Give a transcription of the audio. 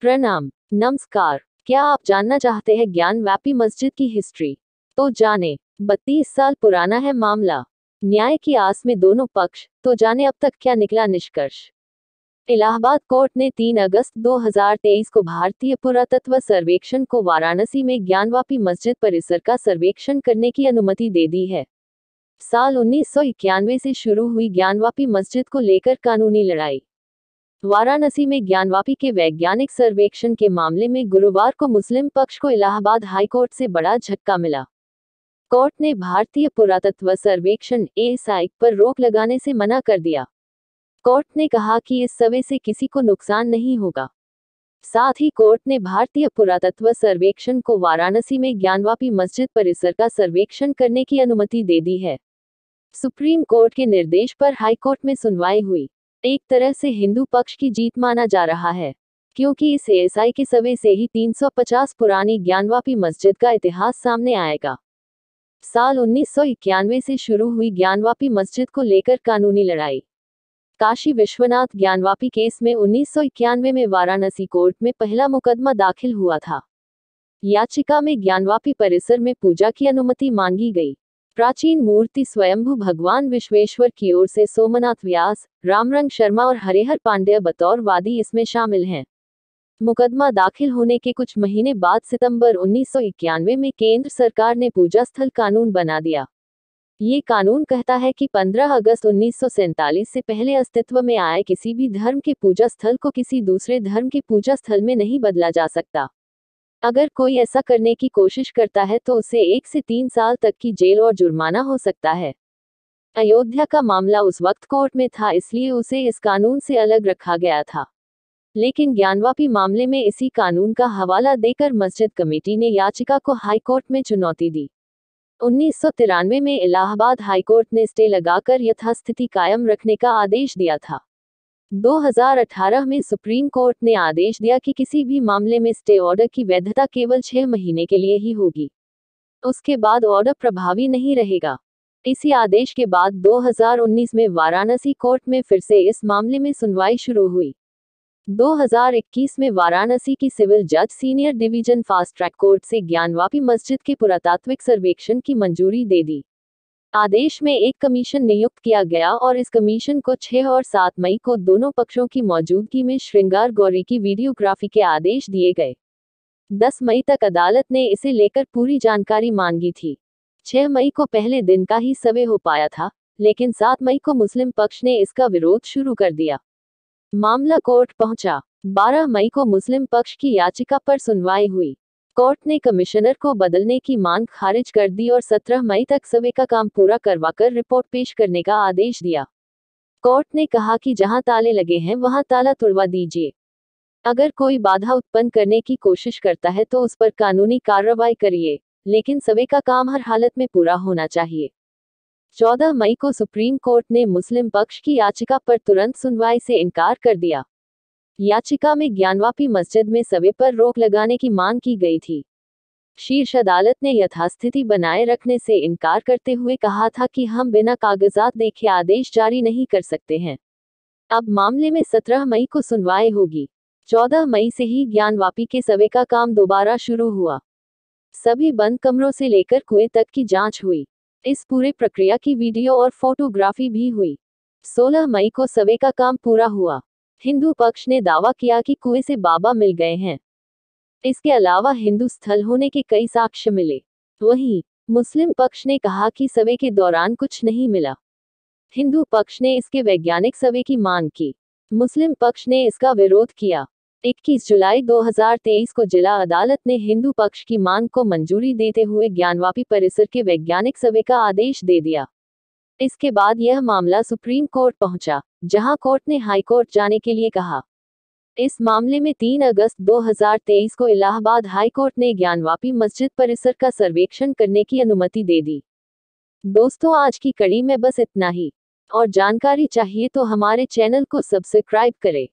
प्रणाम, नमस्कार। क्या आप जानना चाहते हैं ज्ञानवापी मस्जिद की हिस्ट्री? तो जाने। 32 साल पुराना है मामला। न्याय की आस में दोनों पक्ष, तो जाने अब तक क्या निकला निष्कर्ष। इलाहाबाद कोर्ट ने 3 अगस्त 2023 को भारतीय पुरातत्व सर्वेक्षण को वाराणसी में ज्ञानवापी मस्जिद परिसर का सर्वेक्षण करने की अनुमति दे दी है। साल 1991 से शुरू हुई ज्ञानवापी मस्जिद को लेकर कानूनी लड़ाई। वाराणसी में ज्ञानवापी के वैज्ञानिक सर्वेक्षण के मामले में गुरुवार को मुस्लिम पक्ष को इलाहाबाद हाईकोर्ट से बड़ा झटका मिला। कोर्ट ने भारतीय पुरातत्व सर्वेक्षण एएसआई पर रोक लगाने से मना कर दिया। कोर्ट ने कहा कि इस सर्वे से किसी को नुकसान नहीं होगा। साथ ही कोर्ट ने भारतीय पुरातत्व सर्वेक्षण को वाराणसी में ज्ञानवापी मस्जिद परिसर का सर्वेक्षण करने की अनुमति दे दी है। सुप्रीम कोर्ट के निर्देश पर हाईकोर्ट में सुनवाई हुई। एक तरह से हिंदू पक्ष की जीत माना जा रहा है, क्योंकि इस एएसआई के सर्वे से ही 350 पुरानी ज्ञानवापी मस्जिद का इतिहास सामने आएगा। साल 1991 से शुरू हुई ज्ञानवापी मस्जिद को लेकर कानूनी लड़ाई। काशी विश्वनाथ ज्ञानवापी केस में 1991 में वाराणसी कोर्ट में पहला मुकदमा दाखिल हुआ था। याचिका में ज्ञानवापी परिसर में पूजा की अनुमति मांगी गई। प्राचीन मूर्ति स्वयंभू भगवान विश्वेश्वर की ओर से सोमनाथ व्यास, रामरंग शर्मा और हरिहर पांड्य बतौर वादी इसमें शामिल हैं। मुकदमा दाखिल होने के कुछ महीने बाद सितंबर 1991 में केंद्र सरकार ने पूजा स्थल कानून बना दिया। ये कानून कहता है कि 15 अगस्त 1947 से पहले अस्तित्व में आए किसी भी धर्म के पूजा स्थल को किसी दूसरे धर्म के पूजा स्थल में नहीं बदला जा सकता। अगर कोई ऐसा करने की कोशिश करता है तो उसे 1 से 3 साल तक की जेल और जुर्माना हो सकता है। अयोध्या का मामला उस वक्त कोर्ट में था, इसलिए उसे इस कानून से अलग रखा गया था। लेकिन ज्ञानवापी मामले में इसी कानून का हवाला देकर मस्जिद कमेटी ने याचिका को हाईकोर्ट में चुनौती दी। 1993 में इलाहाबाद हाईकोर्ट ने स्टे लगाकर यथास्थिति कायम रखने का आदेश दिया था। 2018 में सुप्रीम कोर्ट ने आदेश दिया कि किसी भी मामले में स्टे ऑर्डर की वैधता केवल 6 महीने के लिए ही होगी। उसके बाद ऑर्डर प्रभावी नहीं रहेगा। इसी आदेश के बाद 2019 में वाराणसी कोर्ट में फिर से इस मामले में सुनवाई शुरू हुई। 2021 में वाराणसी की सिविल जज senior division fast track court से ज्ञानवापी मस्जिद के पुरातात्विक सर्वेक्षण की मंजूरी दे दी। आदेश में एक कमीशन नियुक्त किया गया और इस कमीशन को 6 और 7 मई को दोनों पक्षों की मौजूदगी में श्रृंगार गौरी की वीडियोग्राफी के आदेश दिए गए। 10 मई तक अदालत ने इसे लेकर पूरी जानकारी मांगी थी। 6 मई को पहले दिन का ही सर्वे हो पाया था, लेकिन 7 मई को मुस्लिम पक्ष ने इसका विरोध शुरू कर दिया। मामला कोर्ट पहुंचा। 12 मई को मुस्लिम पक्ष की याचिका पर सुनवाई हुई। कोर्ट ने कमिश्नर को बदलने की मांग खारिज कर दी और 17 मई तक सर्वे का काम पूरा करवाकर रिपोर्ट पेश करने का आदेश दिया। कोर्ट ने कहा कि जहां ताले लगे हैं वहां ताला तुड़वा दीजिए। अगर कोई बाधा उत्पन्न करने की कोशिश करता है तो उस पर कानूनी कार्रवाई करिए, लेकिन सर्वे का काम हर हालत में पूरा होना चाहिए। 14 मई को सुप्रीम कोर्ट ने मुस्लिम पक्ष की याचिका पर तुरंत सुनवाई से इनकार कर दिया। याचिका में ज्ञानवापी मस्जिद में सर्वे पर रोक लगाने की मांग की गई थी। शीर्ष अदालत ने यथास्थिति बनाए रखने से इनकार करते हुए कहा था कि हम बिना कागजात देखे आदेश जारी नहीं कर सकते हैं। अब मामले में 17 मई को सुनवाई होगी। 14 मई से ही ज्ञानवापी के सर्वे का काम दोबारा शुरू हुआ। सभी बंद कमरों से लेकर कुएं तक की जांच हुई। इस पूरे प्रक्रिया की वीडियो और फोटोग्राफी भी हुई। 16 मई को सर्वे का काम पूरा हुआ। हिंदू पक्ष ने दावा किया कि कुएं से बाबा मिल गए हैं। इसके अलावा हिंदू स्थल होने के कई साक्ष्य मिले। वहीं मुस्लिम पक्ष ने कहा कि सर्वे के दौरान कुछ नहीं मिला। हिंदू पक्ष ने इसके वैज्ञानिक सर्वे की मांग की। मुस्लिम पक्ष ने इसका विरोध किया। 21 जुलाई 2023 को जिला अदालत ने हिंदू पक्ष की मांग को मंजूरी देते हुए ज्ञानवापी परिसर के वैज्ञानिक सर्वे का आदेश दे दिया। इसके बाद यह मामला सुप्रीम कोर्ट पहुंचा, जहां कोर्ट ने हाई कोर्ट जाने के लिए कहा। इस मामले में 3 अगस्त 2023 को इलाहाबाद हाई कोर्ट ने ज्ञानवापी मस्जिद परिसर का सर्वेक्षण करने की अनुमति दे दी। दोस्तों, आज की कड़ी में बस इतना ही। और जानकारी चाहिए तो हमारे चैनल को सब्सक्राइब करें।